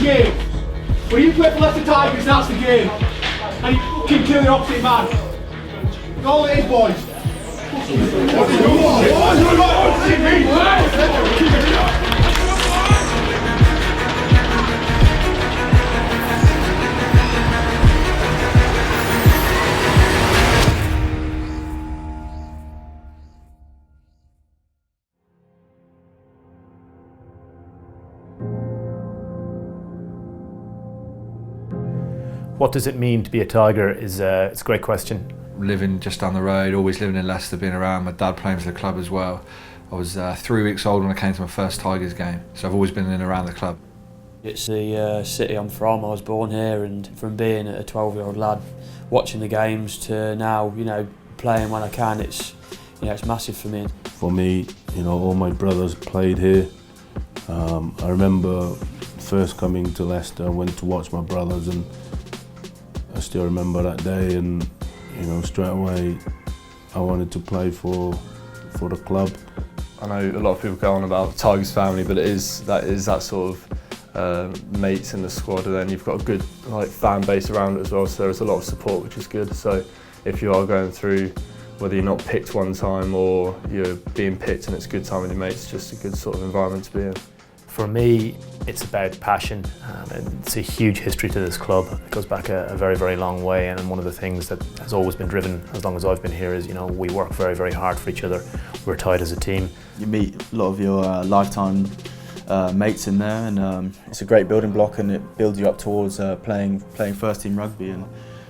game. When you play for Leicester Tigers, that's the game. And you fucking kill the opposite man. All it is, boys. What does it mean to be a Tiger it's a great question. Living just down the road, always living in Leicester, being around, my dad playing for the club as well. I was 3 weeks old when I came to my first Tigers game, so I've always been in and around the club. It's the city I'm from. I was born here, and from being a 12-year-old lad, watching the games to now, playing when I can, it's massive for me. For me, all my brothers played here. I remember first coming to Leicester, I went to watch my brothers, and I still remember that day, and straight away I wanted to play for the club. I know a lot of people go on about the Tigers family, but that is that sort of mates in the squad, and then you've got a good fan base around it as well, so there's a lot of support, which is good. So if you are going through, whether you're not picked one time or you're being picked and it's a good time with your mates, it's just a good sort of environment to be in. For me, it's about passion. It's a huge history to this club. It goes back a very, very long way, and one of the things that has always been driven as long as I've been here is, we work very, very hard for each other. We're tight as a team. You meet a lot of your lifetime mates in there, and it's a great building block, and it builds you up towards playing first team rugby, and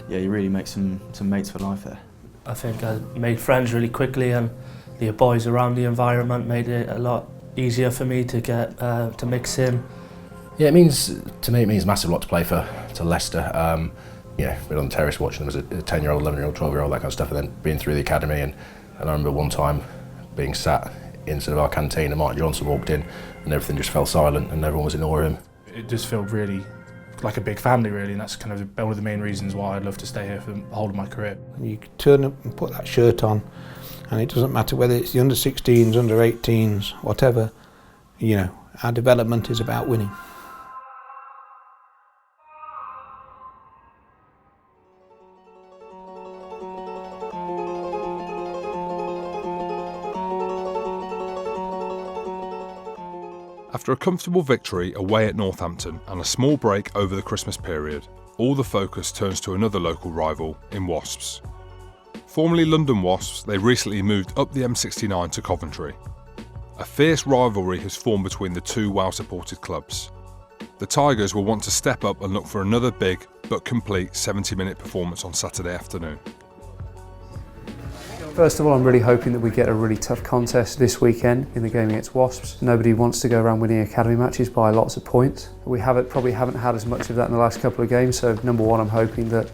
yeah, you really make some mates for life there. I think I made friends really quickly, and the boys around the environment made it a lot easier for me to get to mix in. Yeah, to me it means a massive lot to play for Leicester. Been on the terrace watching them as a 10-year-old, 11-year-old, 12-year-old, that kind of stuff, and then being through the academy. And I remember one time being sat in sort of our canteen, and Mark Johnson walked in, and everything just fell silent, and everyone was in awe of him. It just felt really like a big family, really, and that's kind of one of the main reasons why I'd love to stay here for the whole of my career. You turn up and put that shirt on, and it doesn't matter whether it's the under-16s, under-18s, whatever, our development is about winning. After a comfortable victory away at Northampton and a small break over the Christmas period, all the focus turns to another local rival in Wasps. Formerly London Wasps, they recently moved up the M69 to Coventry. A fierce rivalry has formed between the two well-supported clubs. The Tigers will want to step up and look for another big but complete 70-minute performance on Saturday afternoon. First of all, I'm really hoping that we get a really tough contest this weekend in the game against Wasps. Nobody wants to go around winning academy matches by lots of points. We probably haven't had as much of that in the last couple of games, so number one, I'm hoping that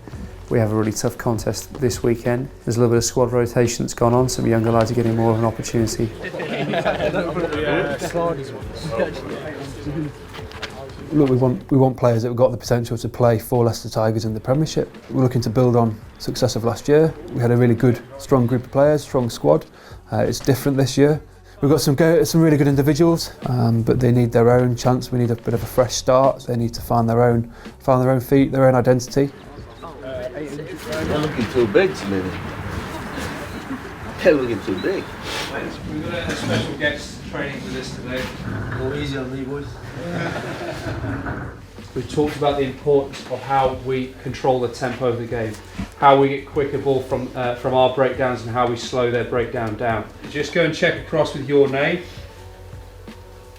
we have a really tough contest this weekend. There's a little bit of squad rotation that's gone on, some younger lads are getting more of an opportunity. Look, we want players that have got the potential to play for Leicester Tigers in the Premiership. We're looking to build on success of last year. We had a really good, strong group of players, strong squad. It's different this year. We've got some really good individuals, but they need their own chance. We need a bit of a fresh start. They need to find their own feet, their own identity. They're looking too big to me. They're looking too big. We've got a special guest training with us today. Go easy on me, boys. We've talked about the importance of how we control the tempo of the game, how we get quicker ball from our breakdowns and how we slow their breakdown down. Just go and check across with your name.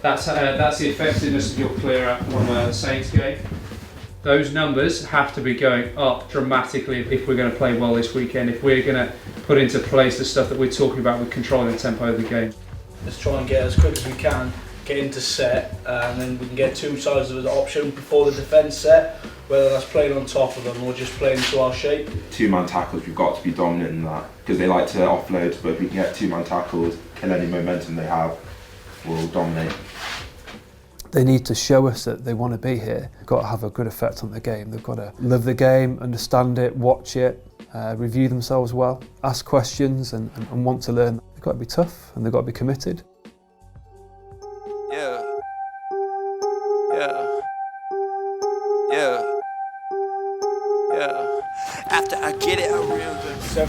That's the effectiveness of your clear out from the Saints game. Those numbers have to be going up dramatically if we're going to play well this weekend, if we're going to put into place the stuff that we're talking about with controlling the tempo of the game. Let's try and get as quick as we can, get into set, and then we can get two sides of the option before the defence set, whether that's playing on top of them or just playing to our shape. Two-man tackles, we've got to be dominant in that, because they like to offload, but if we can get two-man tackles, kill any momentum they have, we'll dominate. They need to show us that they want to be here. They've got to have a good effect on the game. They've got to love the game, understand it, watch it, review themselves well, ask questions and want to learn. They've got to be tough and they've got to be committed.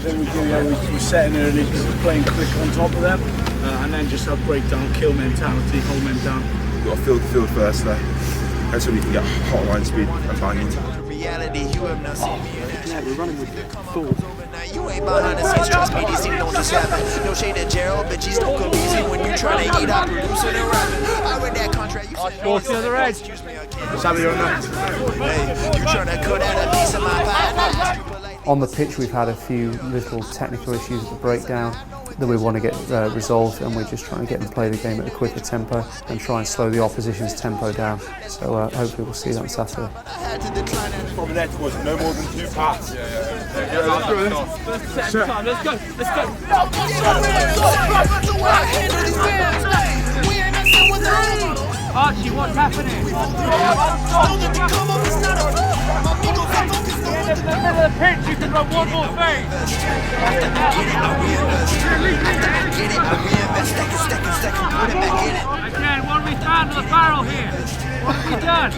then we set in early, playing quick on top of them, and then just have breakdown, kill mentality, hold men down. You've got to field the field first there. That's when you can get hot line speed and bang into. Yeah, we're running with full. You ain't behind the scenes, trust me, these things don't just happen. No shade to Gerald, bitches don't come easy when you tryna eat out, producing and rapping. I read that contract, you said Go to the other edge. Savvy or not? Hey, you tryna cut out a piece of my pie. On the pitch, we've had a few little technical issues at the breakdown that we want to get resolved, and we're just trying to get them to play the game at a quicker tempo and try and slow the opposition's tempo down. So hopefully we'll see that on Saturday. From the net was no more than 2 passes. Let's go. Let's go. Archie, what's happening? In the middle of the pitch, you can run one more phase. Again, what have we found on the barrel here? What have we done?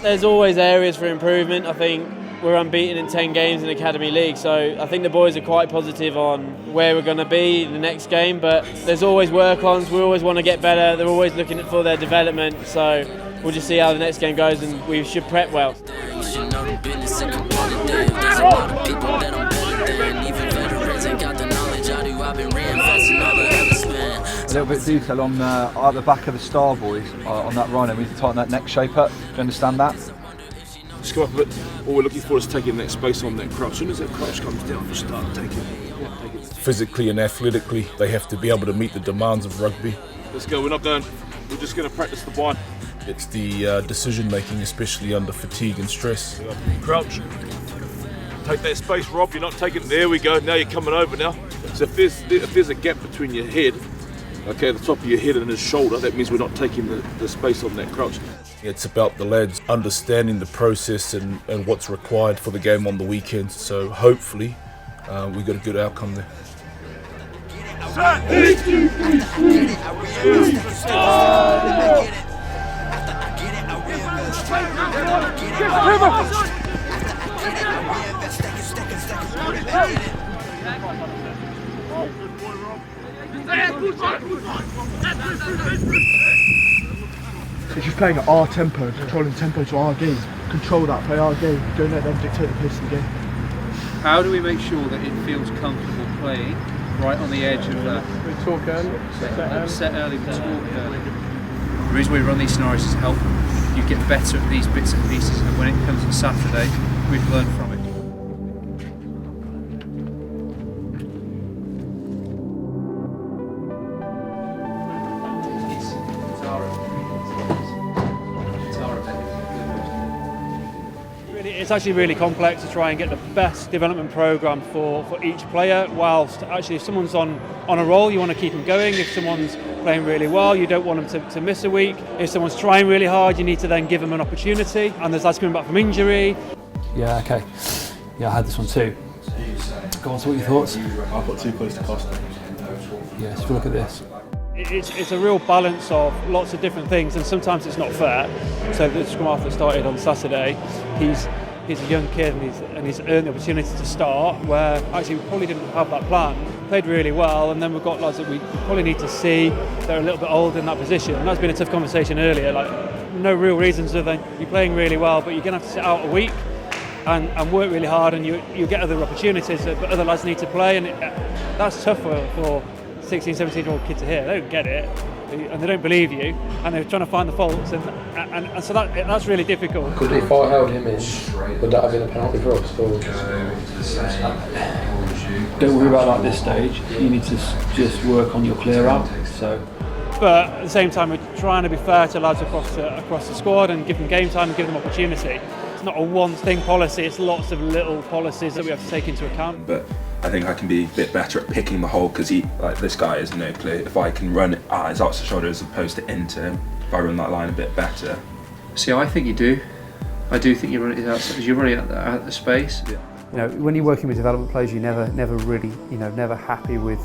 There's always areas for improvement. I think we're unbeaten in 10 games in the Academy League, so I think the boys are quite positive on where we're going to be in the next game, but there's always work-ons. We always want to get better. They're always looking for their development, so we'll just see how the next game goes, and we should prep well. A little bit of detail on at the back of the star boys on that rhino. We need to tighten that neck shape up. Do you understand that? Just go up a bit. All we're looking for is taking that space on that crouch. As soon as that crouch comes down, we start taking it. Physically and athletically, they have to be able to meet the demands of rugby. Let's go. We're not going. We're just going to practice the bind. It's the decision making, especially under fatigue and stress. Crouch. Take that space, Rob. You're not taking it. There we go. Now you're coming over now. So if there's a gap between your head, okay, the top of your head and his shoulder, that means we're not taking the space on that crouch. It's about the lads understanding the process and what's required for the game on the weekend. So hopefully we got a good outcome there. It's just playing at our tempo, controlling tempo to our game. Control that, play our game. Don't let them dictate the pace of the game. How do we make sure that it feels comfortable playing right on the edge of that? We talk early. Set early, we talk early. The reason we run these scenarios is to help you get better at these bits and pieces, and when it comes to Saturday, we've learned from it. It's actually really complex to try and get the best development programme for each player, whilst actually if someone's on a roll, you want to keep them going. If someone's playing really well, you don't want them to miss a week. If someone's trying really hard, you need to then give them an opportunity. And there's lads coming back from injury. Yeah, okay. Yeah, I had this one too. Go on, so what are your thoughts? I've got too close to Costa. Yeah, so look at this. It's a real balance of lots of different things, and sometimes it's not fair. So the scrum half that started on Saturday, he's a young kid and he's earned the opportunity to start, where actually we probably didn't have that plan. Played really well, and then we've got lads that we probably need to see that are a little bit older in that position. And that's been a tough conversation earlier, like no real reasons other than you're playing really well, but you're going to have to sit out a week and work really hard, and you get other opportunities, but other lads need to play, and that's tough for 16, 17-year-old kids to hear. They don't get it, and they don't believe you, and they're trying to find the faults, and so that's really difficult. Could if I held him in, would that have been a penalty for us? Don't worry about that at this stage. You need to just work on your clear out. So, but at the same time, we're trying to be fair to lads across the squad and give them game time and give them opportunity. It's not a one-thing policy. It's lots of little policies that we have to take into account. But I think I can be a bit better at picking the hole, because this guy has no clue. If I can run it at his outside shoulder as opposed to into him, if I run that line a bit better. See, I think you do. I do think you run it outside, because you're running out the space. You know, when you're working with development players, you're never really, never happy with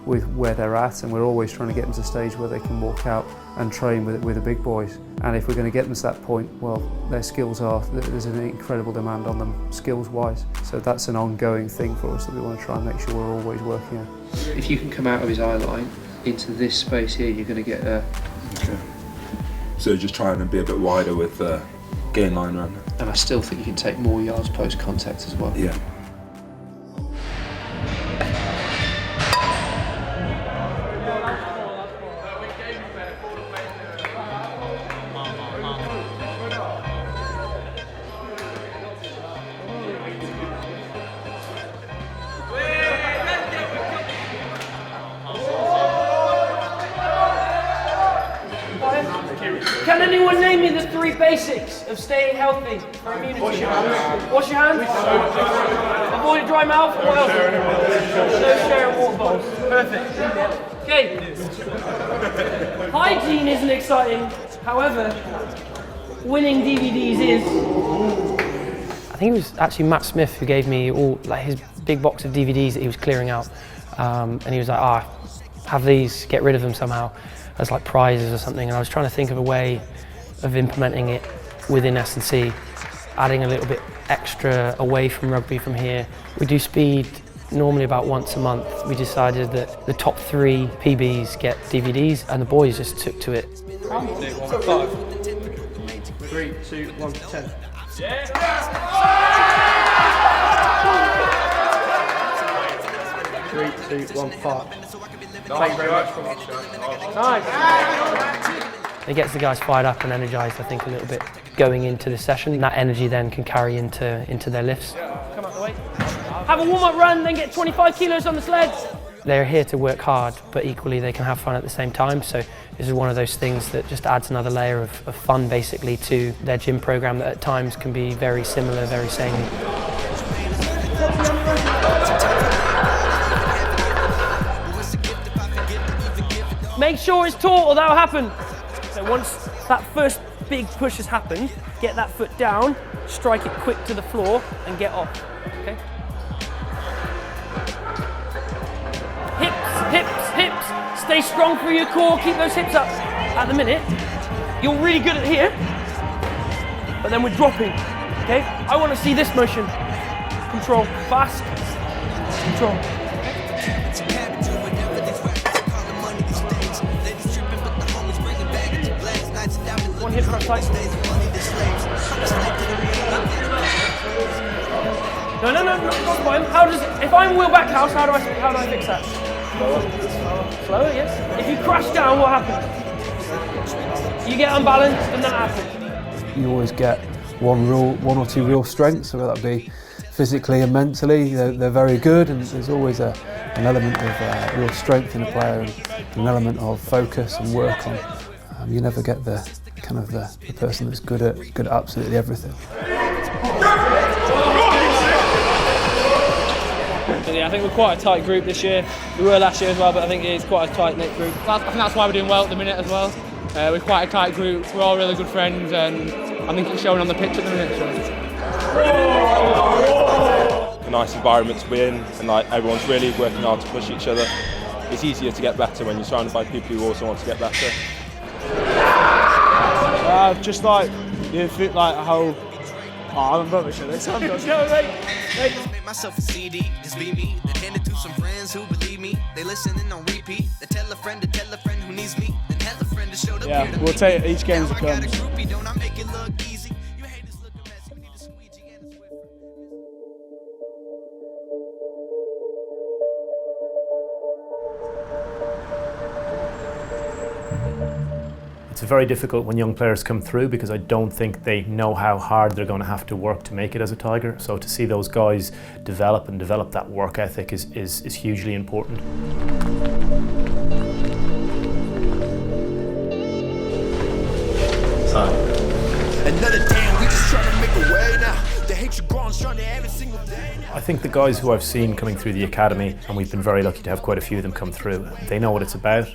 with where they're at, and we're always trying to get them to a stage where they can walk out and train with the big boys. And if we're going to get them to that point, well, their skills there's an incredible demand on them skills-wise. So that's an ongoing thing for us that we want to try and make sure we're always working on. If you can come out of his eye line into this space here, you're going to get a... Okay. So just trying to be a bit wider with the gain line run. And I still think you can take more yards post contact as well. Yeah. Can anyone name me the 3 basics of staying healthy for immunity? Wash your hands. Avoid a dry mouth. What else? No sharing water bottles. Perfect. Okay. Hygiene isn't exciting. However, winning DVDs is. I think it was actually Matt Smith who gave me all his big box of DVDs that he was clearing out, and he was like, have these, get rid of them somehow as like prizes or something. And I was trying to think of a way of implementing it within S&C, adding a little bit extra away from rugby from here. We do speed normally about once a month. We decided that the top 3 PBs get DVDs, and the boys just took to it. 5, 3, 2, 1, 10. Yeah. 3, 2, 1, 5. Thank you very much for that. Nice. It gets the guys fired up and energised, I think, a little bit going into the session. That energy then can carry into their lifts. Come out the way. Have a warm-up run, then get 25 kilos on the sleds. They're here to work hard, but equally they can have fun at the same time. So this is one of those things that just adds another layer of fun, basically, to their gym programme that at times can be very similar, very samey. Make sure it's taut or that'll happen. So once that first big push has happened, get that foot down, strike it quick to the floor and get off, okay? Hips. Stay strong through your core, keep those hips up. At the minute, you're really good at here, but then we're dropping, okay? I want to see this motion. Control, fast, control. One hip front tight. No, not fine. If I'm wheel back house, how do I fix that? Slower, yes. If you crash down, what happens? You get unbalanced and that happens. You always get one or two real strengths, so whether that be physically and mentally, they're very good, and there's always an element of real strength in a player and an element of focus and work on. You never get the person that's good at absolutely everything. Yeah, I think we're quite a tight group this year. We were last year as well, but I think it's quite a tight-knit group. I think that's why we're doing well at the minute as well. We're quite a tight group. We're all really good friends, and I think it's showing on the pitch at the minute. A nice environment to be in, and everyone's really working hard to push each other. It's easier to get better when you're surrounded by people who also want to get better. Just you feel how. I'm rubbish at this. Make myself a CD, just be me. Then hand it to some friends who believe me. They listening on repeat. They tell a friend who needs me. Then tell a friend to show up here to we'll take each game as it comes. Don't I make it look easy? It's very difficult when young players come through because I don't think they know how hard they're going to have to work to make it as a Tiger. So to see those guys develop that work ethic is hugely important. Another damn, we just trying to make a way now. The hatred makes you grow stronger every single day. I think the guys who I've seen coming through the academy, and we've been very lucky to have quite a few of them come through, they know what it's about.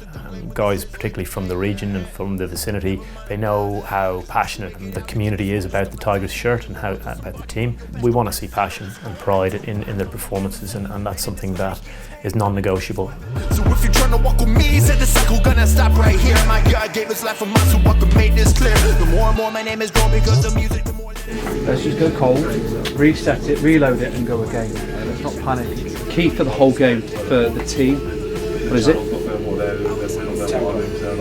Guys particularly from the region and from the vicinity, they know how passionate the community is about the Tigers shirt and how about the team. We want to see passion and pride in their performances, and that's something that is non-negotiable. So if you're trying to walk with me, said the cycle gonna stop right here. My God gave his life for mine, so I can make this clear. The more and more my name is grown because the music, the more. Let's just go cold, reset it, reload it and go again. Let's not panic. Key for the whole game for the team. What is it?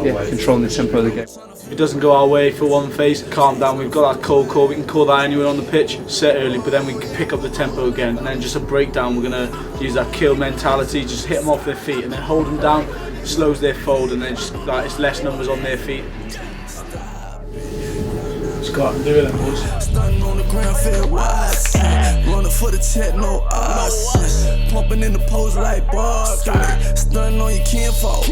Yeah, controlling the tempo of the game. If it doesn't go our way for one phase, calm down. We've got that cold call. We can call that anywhere on the pitch. Set early, but then we can pick up the tempo again. And then just a breakdown. We're gonna use that kill mentality. Just hit them off their feet and then hold them down. Slows their fold and then just like it's less numbers on their feet. Just go out and do it, then, boys. Stunning on the ground, feel wise. Running for the check, no odds. Pumping in the post like bars. Stunning on your kinfolk.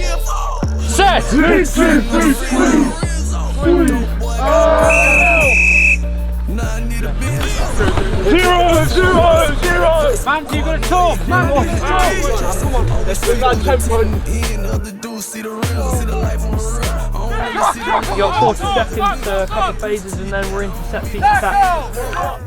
Set! 3, 2, 3, 3. Zero! Man, you got to talk! Man, what's the talk? Come on, let's do that tempo. You got 40 seconds, a couple of phases, and then we're into set piece attack.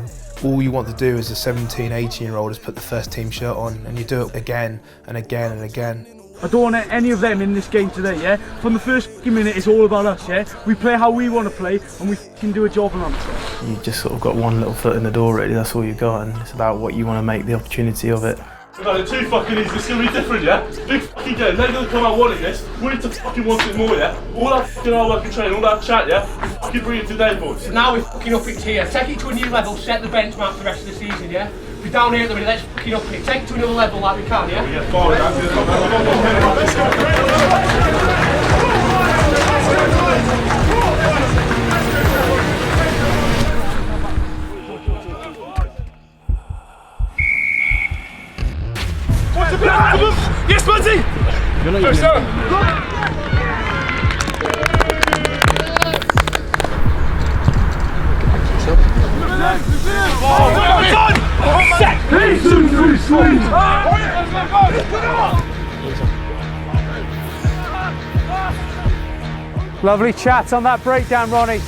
All you want to do as a 17, 18-year-old is put the first team shirt on, and you do it again and again and again. I don't want any of them in this game today, yeah? From the first minute, it's all about us, yeah? We play how we want to play, and we can do a job on it. You just sort of got one little foot in the door, really, that's all you got, and it's about what you want to make the opportunity of it. No, the two fucking is, it's going to be different, yeah? Big fucking game, they're going to come out wanting this, we need to fucking want it more, yeah? All that fucking hard work and training, all that chat, yeah? We fucking bring it today, boys. So now we're fucking up it here, take it to a new level, set the benchmark for the rest of the season, yeah? We're down here at the minute, let's fucking up it, take it to another level like we can, yeah? Yeah, forward, Yes, Muncie! Go, Sarah! Lovely chat on that breakdown, Ronnie.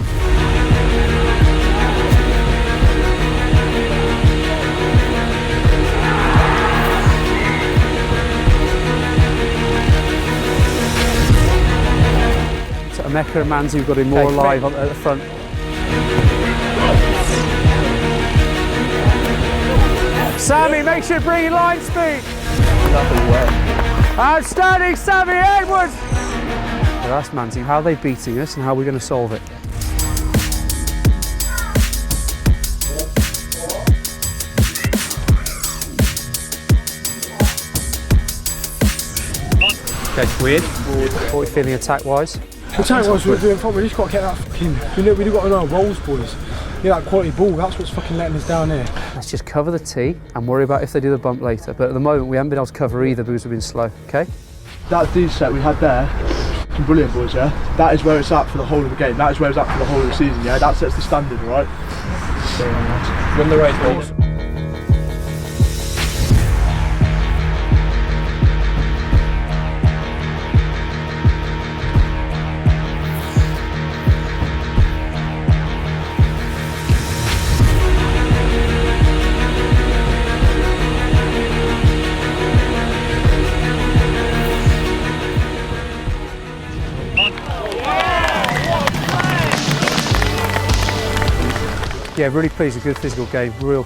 So Emeka and Manzi got him more alive at the front. Sammy, make sure you bring your line speed. Outstanding, Sammy Edwards. Well, that's Manzi. How are they beating us and how are we going to solve it? Okay, weird. What are we feeling attack-wise? Attack-wise, we're doing fine. We just got to get that fucking. We've got to know roles, boys. Yeah, that quality ball. That's what's fucking letting us down here. Let's just cover the tee and worry about if they do the bump later. But at the moment, we haven't been able to cover either because we've been slow. Okay. That D set we had there, brilliant, boys. Yeah, that is where it's at for the whole of the game. That is where it's at for the whole of the season. Yeah, that sets the standard, right? Run the race, boys. Yeah, really pleased, a good physical game, real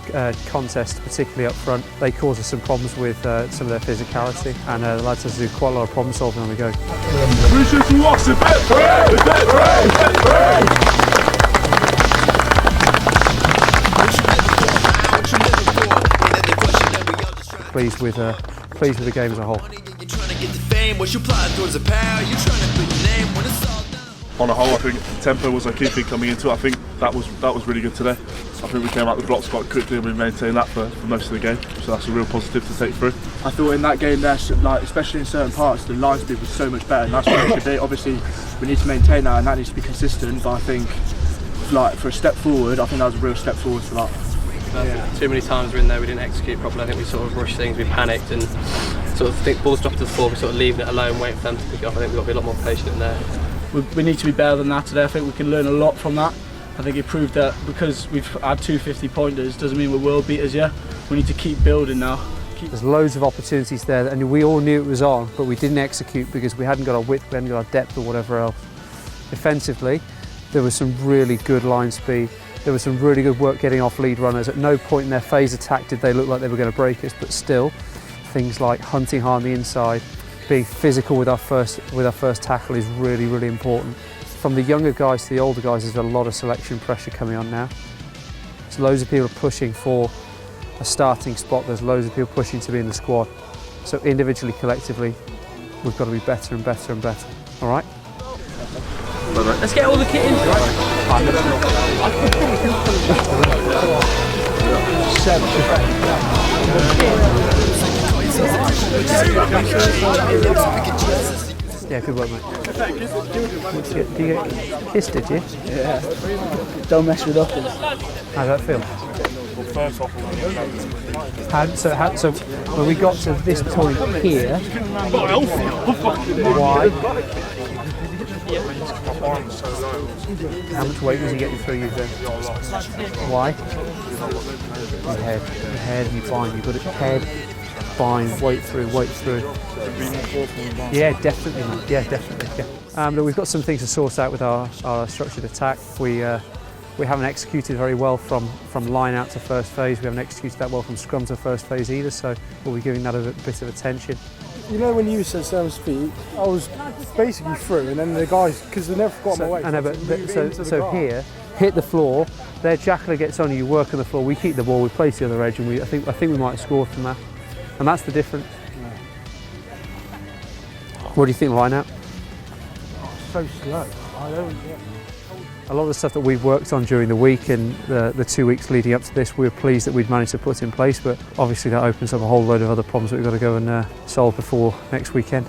contest, particularly up front. They caused us some problems with some of their physicality, and the lads had to do quite a lot of problem solving on the go. Pleased with the game as a whole. On the whole, I think tempo was a key thing coming into it. I think that was really good today. I think we came out the blocks quite quickly and we maintained that for most of the game. So that's a real positive to take through. I thought in that game there, like especially in certain parts, the line speed was so much better, and that's what it should be. Obviously, we need to maintain that, and that needs to be consistent. But I think, like for a step forward, I think that was a real step forward for that. Too many times we're in there, we didn't execute properly. I think we sort of rushed things, we panicked, and sort of think balls dropped to the floor, we sort of leaving it alone, waiting for them to pick it up. I think we've got to be a lot more patient in there. We need to be better than that today. I think we can learn a lot from that. I think it proved that because we've had 2 50-pointers doesn't mean we're world beaters yet. We need to keep building now. There's loads of opportunities there, and we all knew it was on, but we didn't execute because we hadn't got our width, we hadn't got our depth or whatever else. Defensively, there was some really good line speed. There was some really good work getting off lead runners. At no point in their phase attack did they look like they were going to break us, but still, things like hunting hard on the inside, being physical with our first tackle is really, really important. From the younger guys to the older guys, there's a lot of selection pressure coming on now. There's loads of people pushing for a starting spot. There's loads of people pushing to be in the squad. So individually, collectively, we've got to be better and better and better. All right? Let's get all the kit in. Yeah, good work, mate. Do you get kissed, did you? Yeah. Don't mess with uppers. How did that feel? So when we got to this point here, why? How much weight was he getting through you then? Why? Your head, you bind, you've got it head, bind, weight through. Yeah, definitely, mate. Yeah, definitely. Yeah. Look, we've got some things to sort out with our structured attack. We haven't executed very well from line out to first phase. We haven't executed that well from scrum to first phase either, so we'll be giving that a bit of attention. You know when you said 7 speed, I was basically through, and then the guys, because they never forgot my weight. I know, but so here, hit the floor, their jackler gets on you, work on the floor, we keep the ball, we place the other edge, and I think we might have scored from that. And that's the difference. Yeah. What do you think, line out? So slow. I don't get. A lot of the stuff that we've worked on during the week and the 2 weeks leading up to this, we were pleased that we'd managed to put in place, but obviously that opens up a whole load of other problems that we've got to go and solve before next weekend.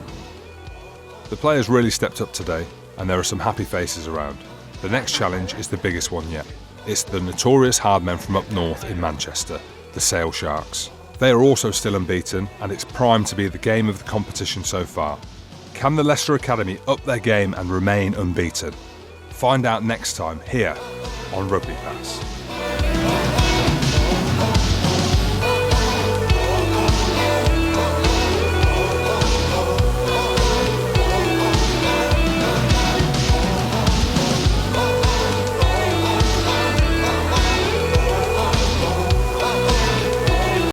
The players really stepped up today, and there are some happy faces around. The next challenge is the biggest one yet. It's the notorious hard men from up north in Manchester, the Sale Sharks. They are also still unbeaten, and it's primed to be the game of the competition so far. Can the Leicester Academy up their game and remain unbeaten? Find out next time here on RugbyPass.